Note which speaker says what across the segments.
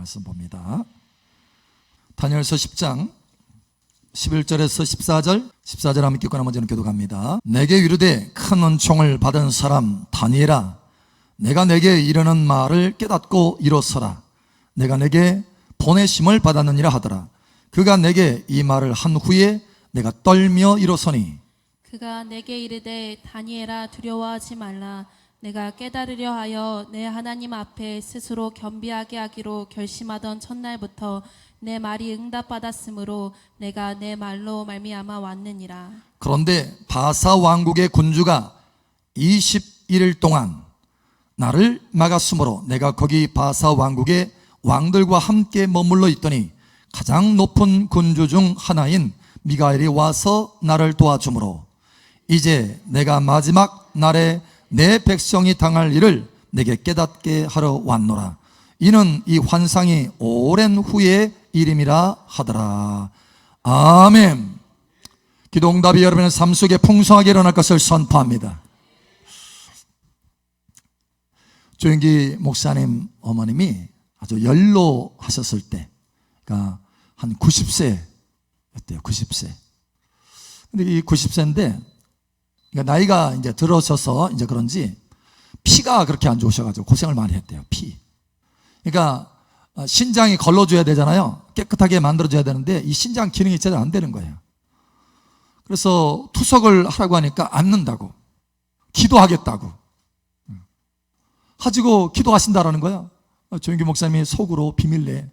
Speaker 1: 말씀 봅니다. 다니엘서 10장 11절에서 14절 함께 읽고 나머지는 교독합니다. 내게 이르되 큰 은총을 받은 사람 다니엘아, 내가 내게 이르는 말을 깨닫고 이로서라. 내가 내게 보내심을 받았느니라 하더라. 그가 내게 이 말을 한 후에 내가 떨며 일어서니,
Speaker 2: 그가 내게 이르되 다니엘아, 두려워하지 말라. 내가 깨달으려 하여 내 하나님 앞에 스스로 겸비하게 하기로 결심하던 첫날부터 내 말이 응답받았으므로 내가 내 말로 말미암아 왔느니라.
Speaker 1: 그런데 바사 왕국의 군주가 21일 동안 나를 막았으므로 내가 거기 바사 왕국의 왕들과 함께 머물러 있더니 가장 높은 군주 중 하나인 미가엘이 와서 나를 도와주므로 이제 내가 마지막 날에 내 백성이 당할 일을 내게 깨닫게 하러 왔노라. 이는 이 환상이 오랜 후의 일임이라 하더라. 아멘. 기도응답이 여러분의 삶 속에 풍성하게 일어날 것을 선포합니다. 조영기 목사님 어머님이 아주 연로하셨을 때, 그러니까 한 90세였대요. 90세. 근데 이 90세인데, 그러니까 나이가 이제 들어서서 이제 그런지 피가 그렇게 안 좋으셔가지고 고생을 많이 했대요. 피. 그러니까 신장이 걸러줘야 되잖아요. 깨끗하게 만들어줘야 되는데 이 신장 기능이 제대로 안 되는 거예요. 그래서 투석을 하라고 하니까 앉는다고, 기도하겠다고 가지고 기도하신다라는 거야. 조영기 목사님이 속으로 비밀내,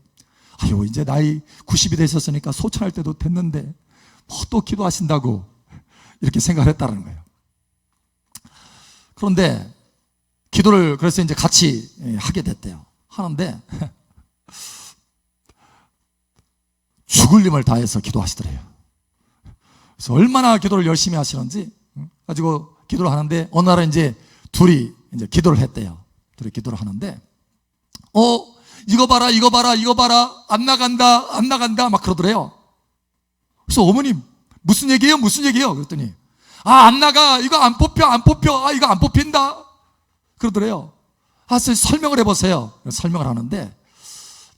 Speaker 1: 아유 이제 나이 90이 되셨으니까 소천할 때도 됐는데 뭐 또 기도하신다고 이렇게 생각을 했다는 거예요. 그런데 기도를 그래서 이제 같이 하게 됐대요. 하는데 죽을 힘을 다해서 기도하시더래요. 그래서 얼마나 기도를 열심히 하시는지 가지고 기도를 하는데 어느 날은 이제 둘이 이제 기도를 했대요. 둘이 기도를 하는데 이거 봐라 안 나간다 막 그러더래요. 그래서 어머님 무슨 얘기예요? 그랬더니 안 나가, 이거 안 뽑혀, 이거 안 뽑힌다 그러더래요. 설명을 해보세요. 설명을 하는데,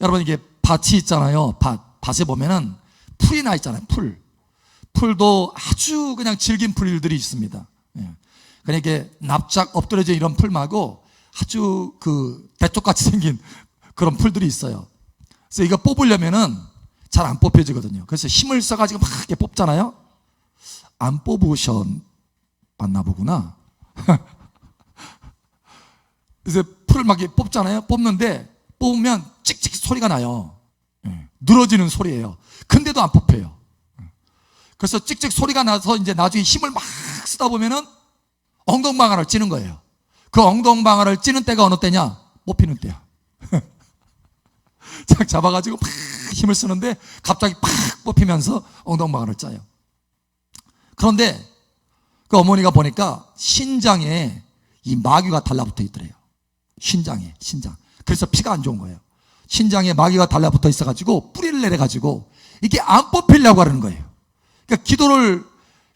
Speaker 1: 여러분 이게 밭이 있잖아요. 밭에 보면은 풀이 나 있잖아요. 풀도 아주 그냥 질긴 풀들이 있습니다. 그냥 이게 납작 엎드려져 이런 풀 말고 아주 그 대쪽같이 생긴 그런 풀들이 있어요. 그래서 이거 뽑으려면은 잘 안 뽑혀지거든요. 그래서 힘을 써가지고 막 이렇게 뽑잖아요. 안 뽑으셨나 보구나. 그래서 풀을 막 이렇게 뽑잖아요. 뽑으면 찍찍 소리가 나요. 늘어지는 소리예요. 근데도 안 뽑혀요. 그래서 찍찍 소리가 나서 이제 나중에 힘을 막 쓰다 보면은 엉덩방아를 찌는 거예요. 그 엉덩방아를 찌는 때가 어느 때냐? 뽑히는 때야. 쫙 잡아가지고 팍 힘을 쓰는데 갑자기 팍 뽑히면서 엉덩방아를 짜요. 그런데 그 어머니가 보니까 신장에 이 마귀가 달라붙어 있더래요. 신장. 그래서 피가 안 좋은 거예요. 신장에 마귀가 달라붙어 있어가지고 뿌리를 내려가지고 이게 안 뽑히려고 하는 거예요. 그러니까 기도를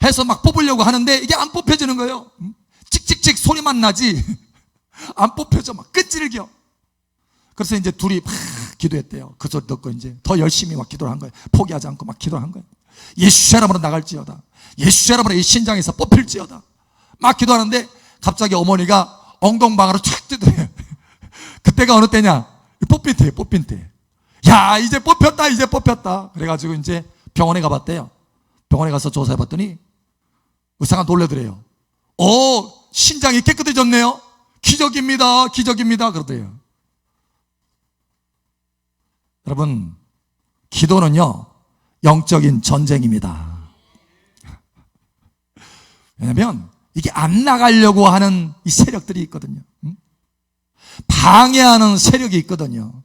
Speaker 1: 해서 막 뽑으려고 하는데 이게 안 뽑혀지는 거예요. 찍찍찍 소리만 나지 안 뽑혀져. 막 끈질겨. 그래서 이제 둘이 막 기도했대요. 그 소리 듣고 이제 더 열심히 막 기도를 한 거예요. 포기하지 않고 막 기도를 한 거예요. 예수 이름으로 나갈지어다. 예수 이름으로 이 신장에서 뽑힐지어다. 막 기도하는데 갑자기 어머니가 엉덩방아로 촥 뜨더래요. 그때가 어느 때냐? 뽑힌 때. 야, 이제 뽑혔다. 그래가지고 이제 병원에 가봤대요. 병원에 가서 조사해봤더니 의사가 놀래더래요. 신장이 깨끗해졌네요. 기적입니다. 그러더래요. 여러분, 기도는요 영적인 전쟁입니다. 왜냐하면 이게 안 나가려고 하는 이 세력들이 있거든요. 방해하는 세력이 있거든요.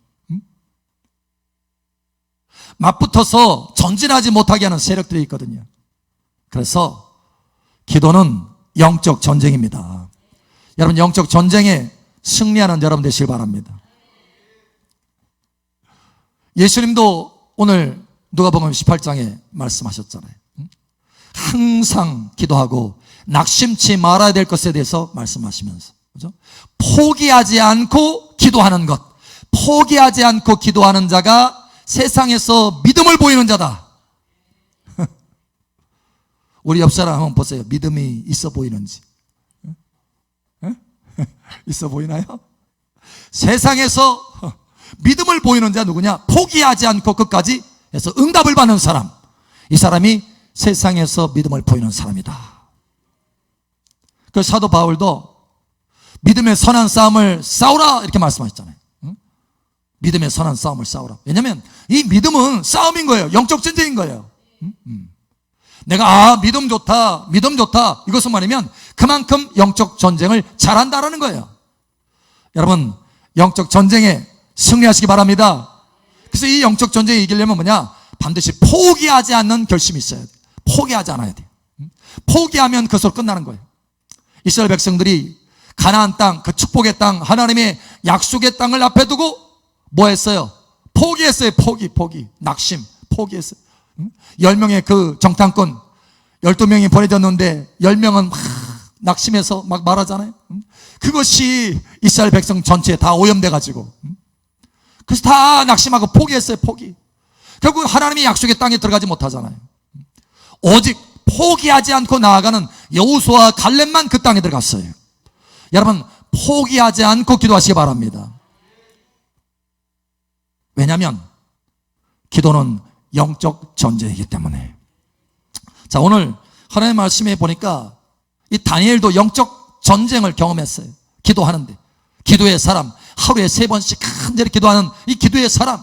Speaker 1: 맞붙어서 전진하지 못하게 하는 세력들이 있거든요. 그래서 기도는 영적 전쟁입니다. 여러분, 영적 전쟁에 승리하는 여러분 되시길 바랍니다. 예수님도 오늘 누가복음 18장에 말씀하셨잖아요. 항상 기도하고 낙심치 말아야 될 것에 대해서 말씀하시면서, 그죠? 포기하지 않고 기도하는 것, 포기하지 않고 기도하는 자가 세상에서 믿음을 보이는 자다. 우리 옆 사람 한번 보세요. 믿음이 있어 보이는지. 있어 보이나요? 세상에서 믿음을 보이는 자 누구냐? 포기하지 않고 끝까지 해서 응답을 받는 사람. 이 사람이 세상에서 믿음을 보이는 사람이다. 그 사도 바울도 믿음의 선한 싸움을 싸우라 이렇게 말씀하셨잖아요. 믿음의 선한 싸움을 싸우라. 왜냐하면 이 믿음은 싸움인 거예요. 영적 전쟁인 거예요. 내가 믿음 좋다 이것은 말이면 그만큼 영적 전쟁을 잘한다라는 거예요. 여러분, 영적 전쟁에 승리하시기 바랍니다. 그래서 이 영적 전쟁에 이기려면 뭐냐? 반드시 포기하지 않는 결심이 있어야 돼요. 포기하지 않아야 돼요. 포기하면 그것으로 끝나는 거예요. 이스라엘 백성들이 가나안 땅, 그 축복의 땅, 하나님의 약속의 땅을 앞에 두고 뭐 했어요? 포기했어요. 포기. 낙심, 포기했어요. 10명의 그 정탐꾼 12명이 보내졌는데 10명은 막 낙심해서 막 말하잖아요. 그것이 이스라엘 백성 전체에 다 오염돼 가지고 그래서 다 낙심하고 포기했어요. 포기. 결국 하나님의 약속의 땅에 들어가지 못하잖아요. 오직 포기하지 않고 나아가는 여호수아와 갈렙만 그 땅에 들어갔어요. 여러분, 포기하지 않고 기도하시기 바랍니다. 왜냐하면 기도는 영적 전쟁이기 때문에. 자, 오늘 하나님의 말씀에 보니까 이 다니엘도 영적 전쟁을 경험했어요. 기도하는데, 기도의 사람, 하루에 3번씩 간절히 기도하는 이 기도의 사람,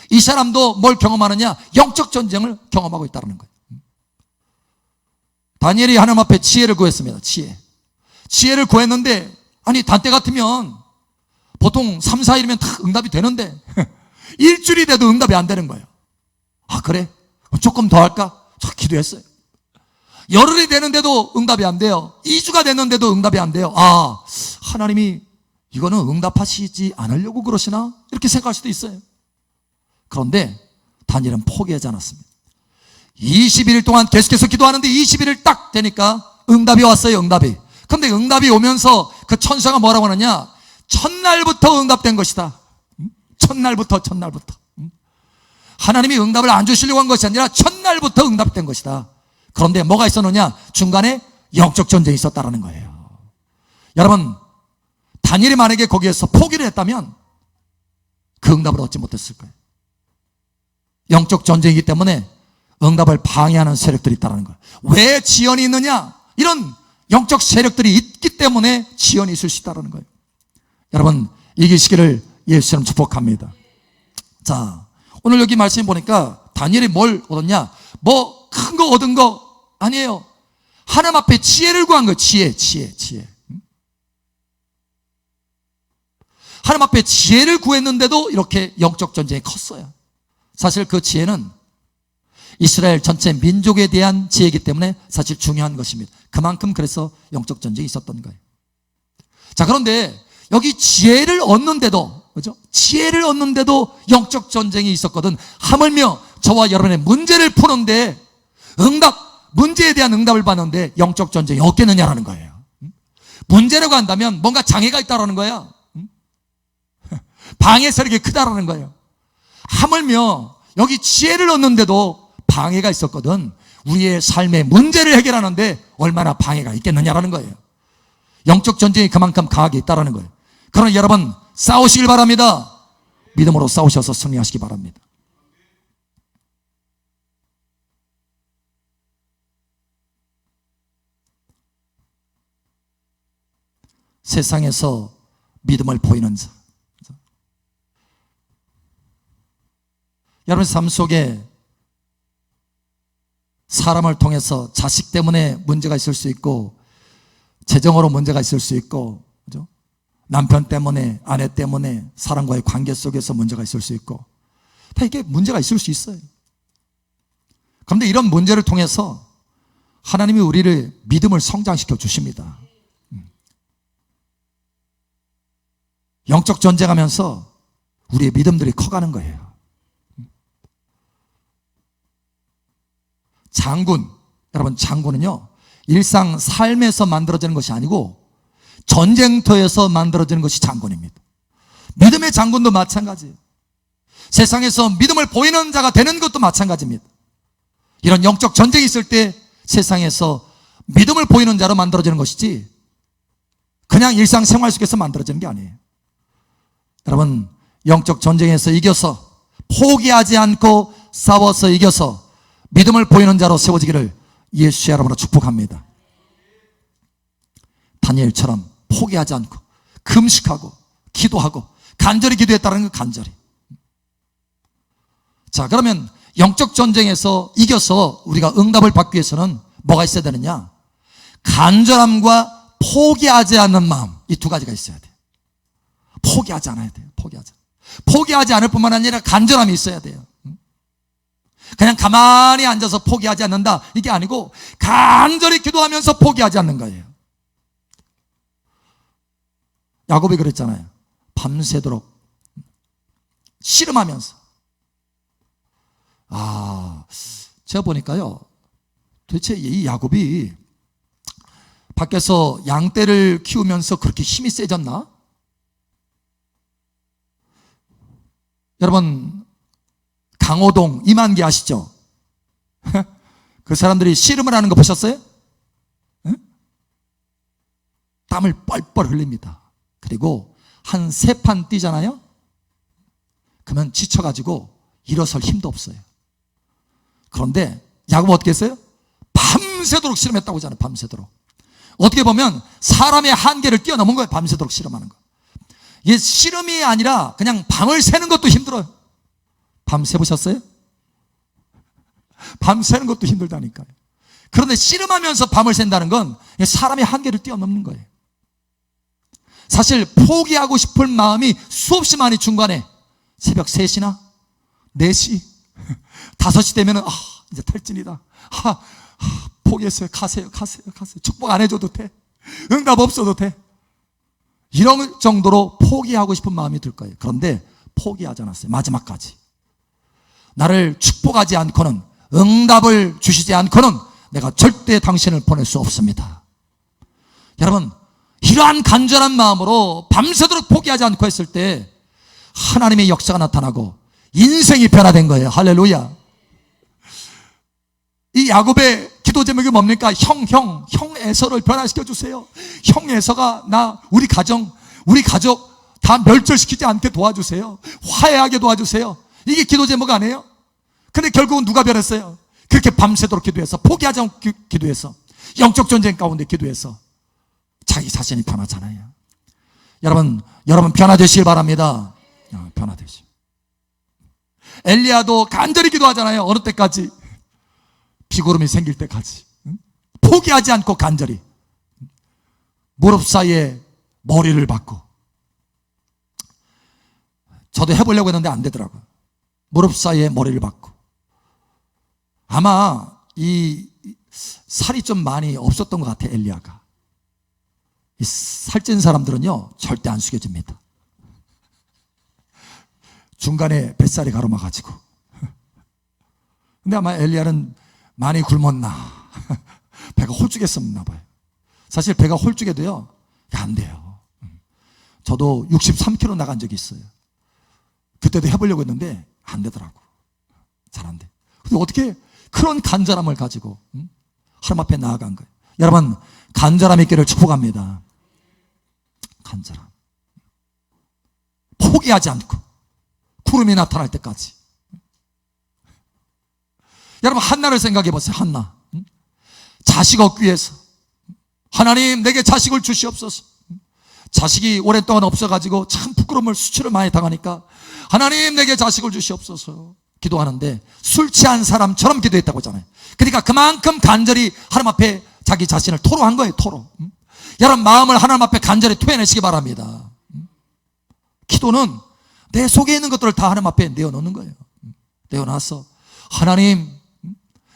Speaker 1: 이 사람도 뭘 경험하느냐? 영적 전쟁을 경험하고 있다는 거예요. 다니엘이 하나님 앞에 지혜를 구했습니다. 지혜를 구했는데, 아니 단때 같으면 보통 3, 4일이면 다 응답이 되는데 일주일이 돼도 응답이 안 되는 거예요. 아, 그래? 조금 더 할까? 자, 기도했어요. 열흘이 되는데도 응답이 안 돼요. 2주가 됐는데도 응답이 안 돼요. 아, 하나님이 이거는 응답하시지 않으려고 그러시나? 이렇게 생각할 수도 있어요. 그런데 다니엘은 포기하지 않았습니다. 21일 동안 계속해서 기도하는데 21일 딱 되니까 응답이 왔어요. 응답이. 근데 응답이 오면서 그 천사가 뭐라고 하느냐? 첫날부터 응답된 것이다. 첫날부터. 하나님이 응답을 안 주시려고 한 것이 아니라 첫날부터 응답된 것이다. 그런데 뭐가 있었느냐? 중간에 영적 전쟁이 있었다라는 거예요. 여러분, 다니엘이 만약에 거기에서 포기를 했다면 그 응답을 얻지 못했을 거예요. 영적 전쟁이기 때문에 응답을 방해하는 세력들이 있다는 거예요. 왜 지연이 있느냐? 이런 영적 세력들이 있기 때문에 지연이 있을 수 있다는 거예요. 여러분, 이기시기를 예수처럼 축복합니다. 자, 오늘 여기 말씀 보니까 다니엘이 뭘 얻었냐? 뭐 큰 거 얻은 거 아니에요. 하나님 앞에 지혜를 구한 거예요. 지혜. 하나님 앞에 지혜를 구했는데도 이렇게 영적 전쟁이 컸어요. 사실 그 지혜는 이스라엘 전체 민족에 대한 지혜이기 때문에 사실 중요한 것입니다. 그만큼 그래서 영적 전쟁이 있었던 거예요. 자, 그런데 여기 지혜를 얻는데도, 그죠? 지혜를 얻는데도 영적 전쟁이 있었거든. 하물며 저와 여러분의 문제를 푸는데 문제에 대한 응답을 받는데 영적 전쟁이 없겠느냐라는 거예요. 문제라고 한다면 뭔가 장애가 있다라는 거야. 방해 세력이 크다라는 거예요. 하물며 여기 지혜를 얻는데도 방해가 있었거든. 우리의 삶의 문제를 해결하는데 얼마나 방해가 있겠느냐라는 거예요. 영적 전쟁이 그만큼 강하게 있다라는 거예요. 그러나 여러분, 싸우시길 바랍니다. 믿음으로 싸우셔서 승리하시기 바랍니다. 세상에서 믿음을 보이는 자. 여러분 삶 속에 사람을 통해서 자식 때문에 문제가 있을 수 있고, 재정으로 문제가 있을 수 있고, 그죠? 남편 때문에, 아내 때문에, 사람과의 관계 속에서 문제가 있을 수 있고, 다 이게 문제가 있을 수 있어요. 그런데 이런 문제를 통해서 하나님이 우리를 믿음을 성장시켜 주십니다. 영적 전쟁하면서 우리의 믿음들이 커가는 거예요. 여러분, 장군은요, 일상 삶에서 만들어지는 것이 아니고 전쟁터에서 만들어지는 것이 장군입니다. 믿음의 장군도 마찬가지예요. 세상에서 믿음을 보이는 자가 되는 것도 마찬가지입니다. 이런 영적 전쟁이 있을 때 세상에서 믿음을 보이는 자로 만들어지는 것이지 그냥 일상생활 속에서 만들어지는 게 아니에요. 여러분, 영적 전쟁에서 이겨서 포기하지 않고 싸워서 이겨서 믿음을 보이는 자로 세워지기를 예수의 이름으로 축복합니다. 다니엘처럼 포기하지 않고 금식하고 기도하고 간절히 기도했다는 건 간절히. 자, 그러면 영적 전쟁에서 이겨서 우리가 응답을 받기 위해서는 뭐가 있어야 되느냐? 간절함과 포기하지 않는 마음, 이 두 가지가 있어야 돼요. 포기하지 않아야 돼요. 포기하지 않을 뿐만 아니라 간절함이 있어야 돼요. 그냥 가만히 앉아서 포기하지 않는다, 이게 아니고 간절히 기도하면서 포기하지 않는 거예요. 야곱이 그랬잖아요. 밤새도록 씨름하면서. 제가 보니까요, 도대체 이 야곱이 밖에서 양떼를 키우면서 그렇게 힘이 세졌나? 여러분, 강호동 이만기 아시죠? 그 사람들이 씨름을 하는 거 보셨어요? 땀을 뻘뻘 흘립니다. 그리고 한 3판 뛰잖아요? 그러면 지쳐가지고 일어설 힘도 없어요. 그런데 야곱은 어떻게 했어요? 밤새도록 씨름했다고 하잖아요. 밤새도록. 어떻게 보면 사람의 한계를 뛰어넘은 거예요. 밤새도록 씨름하는 거. 이게 씨름이 아니라 그냥 밤을 새는 것도 힘들어요. 밤 새보셨어요? 밤 새는 것도 힘들다니까요. 그런데 씨름하면서 밤을 샌다는 건 사람의 한계를 뛰어넘는 거예요. 사실 포기하고 싶을 마음이 수없이 많이 중간에 새벽 3시나 4시 5시 되면은 이제 탈진이다. 포기했어요. 가세요. 축복 안 해줘도 돼. 응답 없어도 돼. 이런 정도로 포기하고 싶은 마음이 들 거예요. 그런데 포기하지 않았어요. 마지막까지. 나를 축복하지 않고는, 응답을 주시지 않고는 내가 절대 당신을 보낼 수 없습니다. 여러분, 이러한 간절한 마음으로 밤새도록 포기하지 않고 했을 때 하나님의 역사가 나타나고 인생이 변화된 거예요. 할렐루야. 이 야곱의 기도 제목이 뭡니까? 형 에서를 변화시켜 주세요. 형 에서가 우리 가족 다 멸절시키지 않게 도와주세요. 화해하게 도와주세요. 이게 기도 제목 아니에요? 근데 결국은 누가 변했어요? 그렇게 밤새도록 기도해서, 포기하지 않고 기도해서, 영적 전쟁 가운데 기도해서 자기 자신이 변하잖아요. 여러분 변화되시길 바랍니다. 변화되시. 엘리야도 간절히 기도하잖아요. 어느 때까지? 비구름이 생길 때까지. 포기하지 않고 간절히 무릎 사이에 머리를 박고. 저도 해보려고 했는데 안 되더라고요. 무릎 사이에 머리를 박고. 아마 이 살이 좀 많이 없었던 것 같아요. 엘리야가. 이 살찐 사람들은요 절대 안 숙여집니다. 중간에 뱃살이 가로막아가지고. 근데 아마 엘리야는 많이 굶었나 배가 홀쭉했었나 봐요. 사실 배가 홀쭉해도요 안 돼요. 저도 63kg 나간 적이 있어요. 그때도 해보려고 했는데 안 되더라고. 잘 안 돼. 근데 어떻게 그런 간절함을 가지고 하나님 앞에 나아간 거예요. 여러분, 간절함 있기를 축복합니다. 간절함. 포기하지 않고 구름이 나타날 때까지. 여러분, 한나를 생각해 보세요. 한나. 자식 얻기 위해서 하나님 내게 자식을 주시옵소서. 자식이 오랫동안 없어가지고 참 부끄러움을, 수치를 많이 당하니까 하나님 내게 자식을 주시옵소서 기도하는데 술 취한 사람처럼 기도했다고 하잖아요. 그러니까 그만큼 간절히 하나님 앞에 자기 자신을 토로한 거예요. 토로. 여러분, 마음을 하나님 앞에 간절히 토해내시기 바랍니다. 기도는 내 속에 있는 것들을 다 하나님 앞에 내어놓는 거예요. 내어놔서 하나님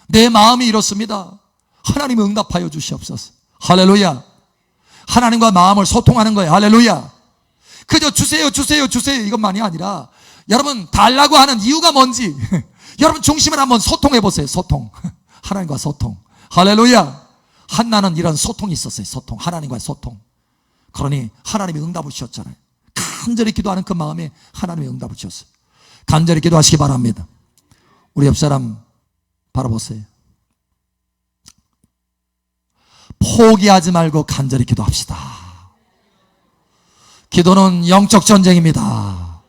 Speaker 1: 내 마음이 이렇습니다. 하나님 응답하여 주시옵소서. 할렐루야. 하나님과 마음을 소통하는 거예요. 할렐루야. 그저 주세요 이것만이 아니라 여러분 달라고 하는 이유가 뭔지 여러분 중심을 한번 소통해 보세요. 소통. 하나님과 소통. 할렐루야. 한나는 이런 소통이 있었어요. 소통. 하나님과의 소통. 그러니 하나님이 응답을 주셨잖아요. 간절히 기도하는 그 마음에 하나님의 응답을 주셨어요. 간절히 기도하시기 바랍니다. 우리 옆 사람 바라보세요. 포기하지 말고 간절히 기도합시다. 기도는 영적 전쟁입니다.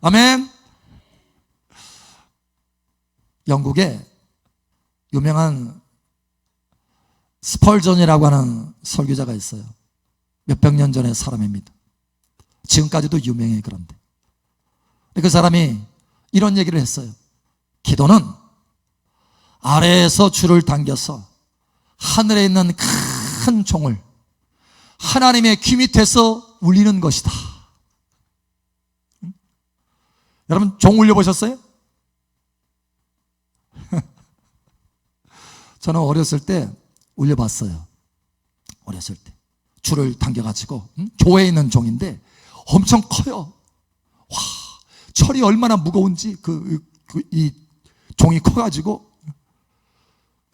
Speaker 1: 아멘. 영국에 유명한 스펄전이라고 하는 설교자가 있어요. 몇백 년 전의 사람입니다. 지금까지도 유명해. 그런데 그 사람이 이런 얘기를 했어요. 기도는 아래에서 줄을 당겨서 하늘에 있는 큰 종을 하나님의 귀 밑에서 울리는 것이다. 여러분 종 울려보셨어요? 저는 어렸을 때 울려봤어요. 어렸을 때 줄을 당겨가지고 교회에 있는 종인데 엄청 커요. 와, 철이 얼마나 무거운지 이 종이 커가지고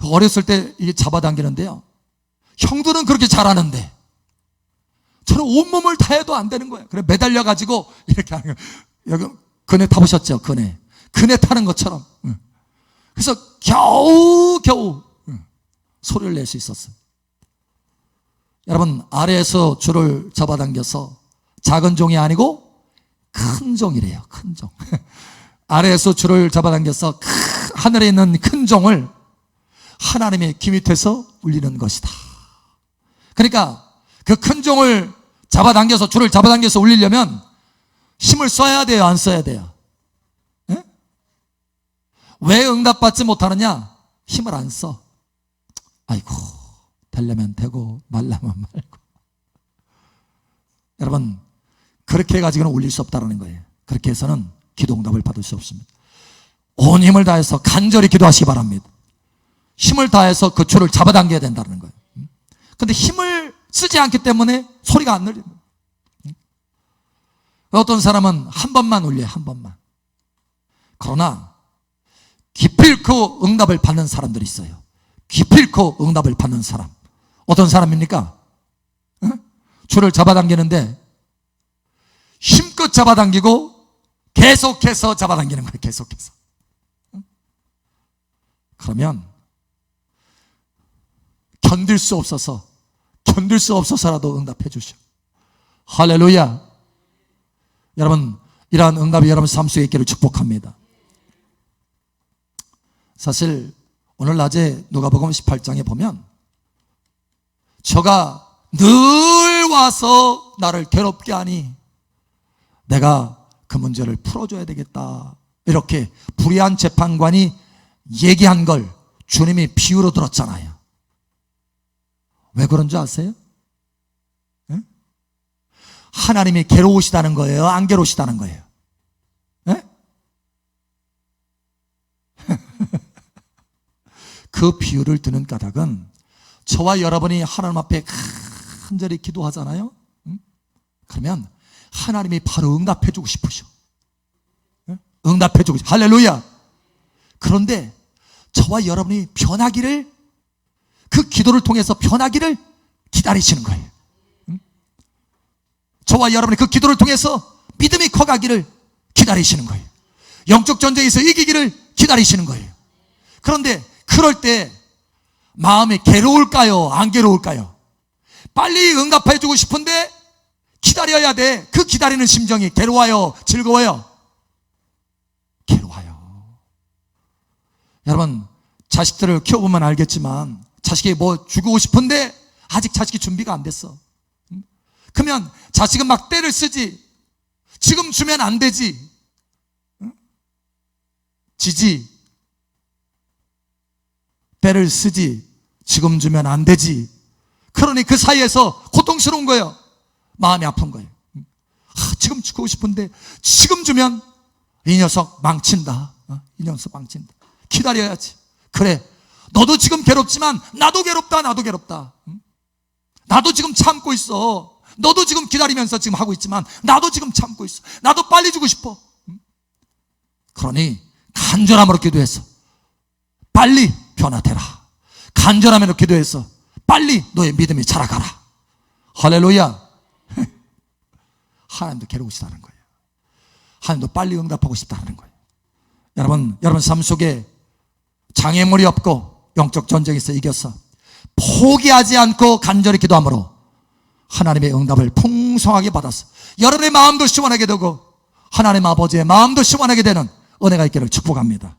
Speaker 1: 어렸을 때 이게 잡아당기는데요. 형들은 그렇게 잘하는데 저는 온몸을 다해도 안 되는 거예요. 그래 매달려가지고 이렇게 하는 거예요. 여기 그네 타보셨죠? 그네 타는 것처럼. 그래서 겨우 소리를 낼 수 있었어요. 여러분 아래에서 줄을 잡아당겨서 작은 종이 아니고 큰 종이래요. 큰 종. 아래에서 줄을 잡아당겨서 하늘에 있는 큰 종을 하나님의 귀 밑에서 울리는 것이다. 그러니까 그 큰 종을 잡아당겨서 줄을 잡아당겨서 울리려면 힘을 써야 돼요? 안 써야 돼요? 네? 왜 응답받지 못하느냐? 힘을 안 써. 아이고 되려면 되고 말라면 말고. 여러분 그렇게 해가지고는 울릴 수 없다는 거예요. 그렇게 해서는 기도 응답을 받을 수 없습니다. 온 힘을 다해서 간절히 기도하시기 바랍니다. 힘을 다해서 그 줄을 잡아당겨야 된다는 거예요. 그런데 힘을 쓰지 않기 때문에 소리가 안 들립니다. 어떤 사람은 한 번만 울려요. 한 번만. 그러나 기필코 응답을 받는 사람들이 있어요. 기필코 응답을 받는 사람. 어떤 사람입니까? 줄을 잡아당기는데 힘껏 잡아당기고 계속해서 잡아당기는 거예요. 계속해서. 그러면 견딜 수 없어서라도 응답해 주셔. 할렐루야. 여러분 이러한 응답이 여러분 삶 속에 있기를 축복합니다. 사실 오늘 낮에 누가복음 18장에 보면 저가 늘 와서 나를 괴롭게 하니 내가 그 문제를 풀어줘야 되겠다, 이렇게 불의한 재판관이 얘기한 걸 주님이 비유로 들었잖아요. 왜 그런 줄 아세요? 네? 하나님이 괴로우시다는 거예요? 안 괴로우시다는 거예요? 네? 그 비유를 드는 까닭은 저와 여러분이 하나님 앞에 간절히 기도하잖아요. 그러면 하나님이 바로 응답해 주고 싶으셔. 응답해 주고 싶으셔. 할렐루야. 그런데 저와 여러분이 변하기를, 그 기도를 통해서 변하기를 기다리시는 거예요. 저와 여러분이 그 기도를 통해서 믿음이 커가기를 기다리시는 거예요. 영적 전쟁에서 이기기를 기다리시는 거예요. 그런데 그럴 때 마음이 괴로울까요? 안 괴로울까요? 빨리 응답해 주고 싶은데 기다려야 돼. 그 기다리는 심정이 괴로워요? 즐거워요? 괴로워요. 여러분 자식들을 키워보면 알겠지만 자식이 뭐 주고 싶은데 아직 자식이 준비가 안 됐어. 그러면 자식은 막 때를 쓰지. 지금 주면 안 되지. 지지. 때를 쓰지. 지금 주면 안 되지. 그러니 그 사이에서 고통스러운 거예요. 마음이 아픈 거예요. 지금 주고 싶은데 지금 주면 이 녀석 망친다. 이 녀석 망친다. 기다려야지. 그래, 너도 지금 괴롭지만 나도 괴롭다. 나도 괴롭다. 나도 지금 참고 있어. 너도 지금 기다리면서 지금 하고 있지만 나도 지금 참고 있어. 나도 빨리 주고 싶어. 그러니 간절함으로 기도해서 빨리 변화되라. 간절함으로 기도해서 빨리 너의 믿음이 자라가라. 할렐루야. 하나님도 괴로우시다는 거예요. 하나님도 빨리 응답하고 싶다는 거예요. 여러분 삶 속에 장애물이 없고 영적 전쟁에서 이겨서 포기하지 않고 간절히 기도함으로 하나님의 응답을 풍성하게 받아서 여러분의 마음도 시원하게 되고 하나님 아버지의 마음도 시원하게 되는 은혜가 있기를 축복합니다.